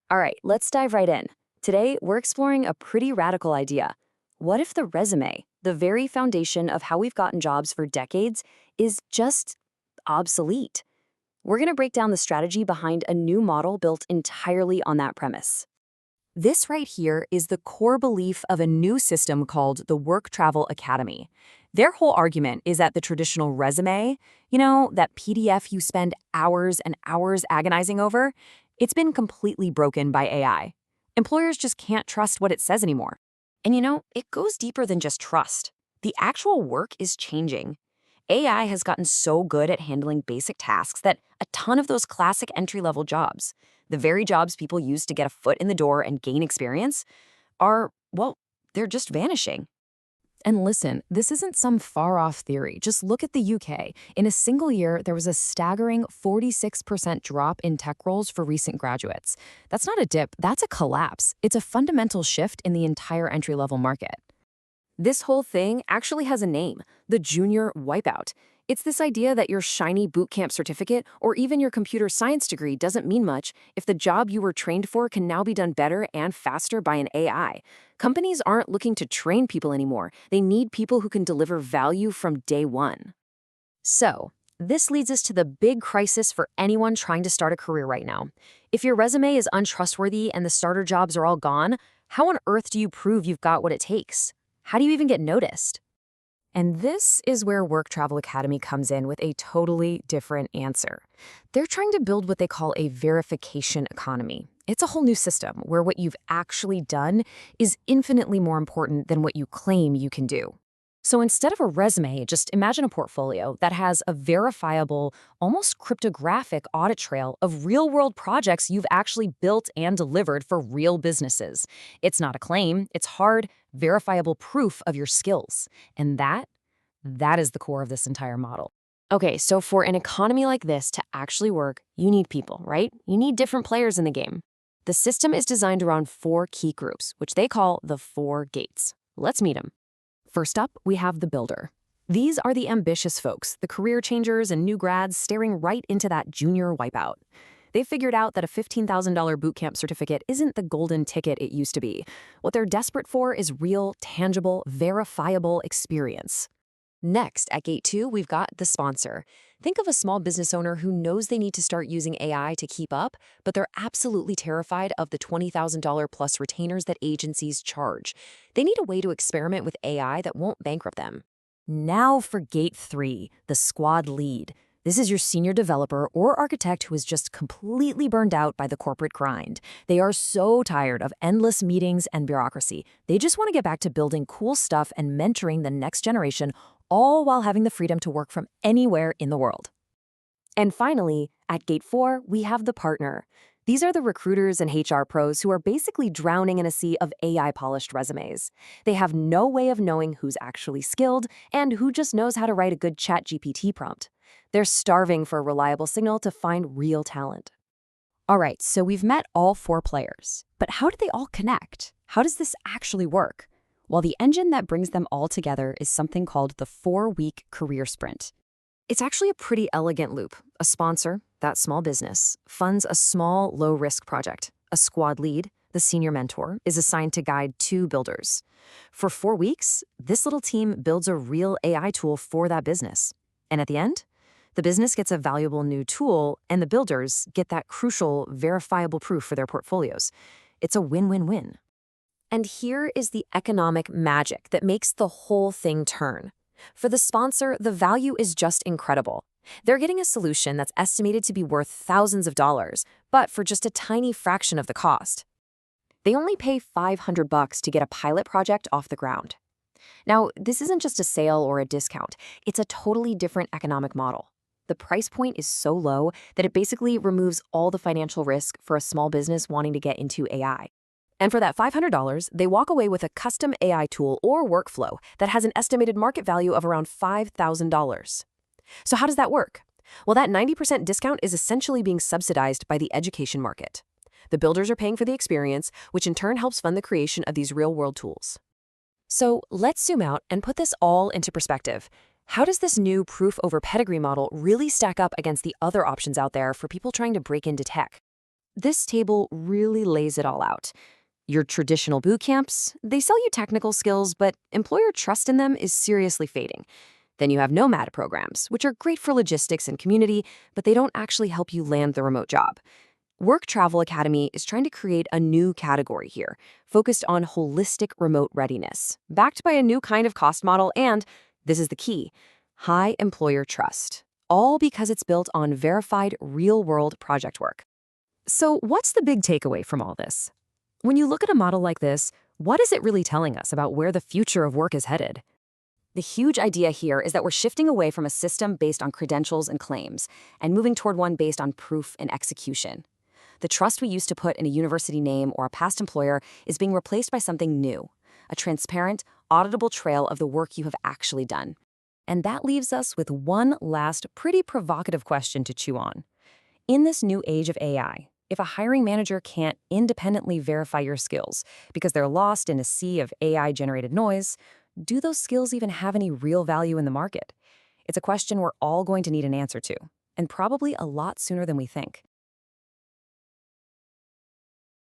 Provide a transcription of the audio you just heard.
All right, let's dive right in. Today, we're exploring a pretty radical idea. What if the resume, the very foundation of how we've gotten jobs for decades, is just obsolete? We're going to break down the strategy behind a new model built entirely on that premise. This right here is the core belief of a new system called the WorkTravel Academy. Their whole argument is that the traditional resume, that PDF you spend hours and hours agonizing over, it's been completely broken by AI. Employers just can't trust what it says anymore. And it goes deeper than just trust. The actual work is changing. AI has gotten so good at handling basic tasks that a ton of those classic entry-level jobs, the very jobs people use to get a foot in the door and gain experience, they're just vanishing. And listen, this isn't some far-off theory. Just look at the UK. In a single year, there was a staggering 46% drop in tech roles for recent graduates. That's not a dip, that's a collapse. It's a fundamental shift in the entire entry-level market. This whole thing actually has a name, the junior wipeout. It's this idea that your shiny bootcamp certificate or even your computer science degree doesn't mean much if the job you were trained for can now be done better and faster by an AI. Companies aren't looking to train people anymore. They need people who can deliver value from day one. So, this leads us to the big crisis for anyone trying to start a career right now. If your resume is untrustworthy and the starter jobs are all gone, how on earth do you prove you've got what it takes? How do you even get noticed? And this is where WorkTravel Academy comes in with a totally different answer. They're trying to build what they call a verification economy. It's a whole new system where what you've actually done is infinitely more important than what you claim you can do. So instead of a resume, just imagine a portfolio that has a verifiable, almost cryptographic audit trail of real-world projects you've actually built and delivered for real businesses. It's not a claim, it's hard, verifiable proof of your skills. And that is the core of this entire model. Okay, so for an economy like this to actually work, you need people, right? You need different players in the game. The system is designed around 4 key groups, which they call the 4 gates. Let's meet them. First up, we have the builder. These are the ambitious folks, the career changers and new grads staring right into that junior wipeout. They've figured out that a $15,000 bootcamp certificate isn't the golden ticket it used to be. What they're desperate for is real, tangible, verifiable experience. Next, at Gate 2, we've got the sponsor. Think of a small business owner who knows they need to start using AI to keep up, but they're absolutely terrified of the $20,000 plus retainers that agencies charge. They need a way to experiment with AI that won't bankrupt them. Now for Gate 3, the squad lead. This is your senior developer or architect who is just completely burned out by the corporate grind. They are so tired of endless meetings and bureaucracy. They just want to get back to building cool stuff and mentoring the next generation, all while having the freedom to work from anywhere in the world. And finally, at Gate 4, we have the partner. These are the recruiters and HR pros who are basically drowning in a sea of AI-polished resumes. They have no way of knowing who's actually skilled and who just knows how to write a good ChatGPT prompt. They're starving for a reliable signal to find real talent. All right, so we've met all 4 players. But how do they all connect? How does this actually work? Well, the engine that brings them all together is something called the 4-week career sprint. It's actually a pretty elegant loop. A sponsor, that small business, funds a small, low-risk project. A squad lead, the senior mentor, is assigned to guide 2 builders. For 4 weeks, this little team builds a real AI tool for that business. And at the end, the business gets a valuable new tool, and the builders get that crucial, verifiable proof for their portfolios. It's a win-win-win. And here is the economic magic that makes the whole thing turn. For the sponsor, the value is just incredible. They're getting a solution that's estimated to be worth thousands of dollars, but for just a tiny fraction of the cost. They only pay $500 to get a pilot project off the ground. Now, this isn't just a sale or a discount. It's a totally different economic model. The price point is so low that it basically removes all the financial risk for a small business wanting to get into AI. And for that $500, they walk away with a custom AI tool or workflow that has an estimated market value of around $5,000. So how does that work? Well, that 90% discount is essentially being subsidized by the education market. The builders are paying for the experience, which in turn helps fund the creation of these real-world tools. So let's zoom out and put this all into perspective. How does this new proof over pedigree model really stack up against the other options out there for people trying to break into tech? This table really lays it all out. Your traditional boot camps, they sell you technical skills, but employer trust in them is seriously fading. Then you have Nomad programs, which are great for logistics and community, but they don't actually help you land the remote job. WorkTravel Academy is trying to create a new category here, focused on holistic remote readiness, backed by a new kind of cost model and, this is the key, high employer trust, all because it's built on verified real-world project work. So what's the big takeaway from all this? When you look at a model like this, what is it really telling us about where the future of work is headed? The huge idea here is that we're shifting away from a system based on credentials and claims and moving toward one based on proof and execution. The trust we used to put in a university name or a past employer is being replaced by something new, a transparent, auditable trail of the work you have actually done. And that leaves us with one last pretty provocative question to chew on. In this new age of AI, if a hiring manager can't independently verify your skills because they're lost in a sea of AI-generated noise, do those skills even have any real value in the market? It's a question we're all going to need an answer to, and probably a lot sooner than we think.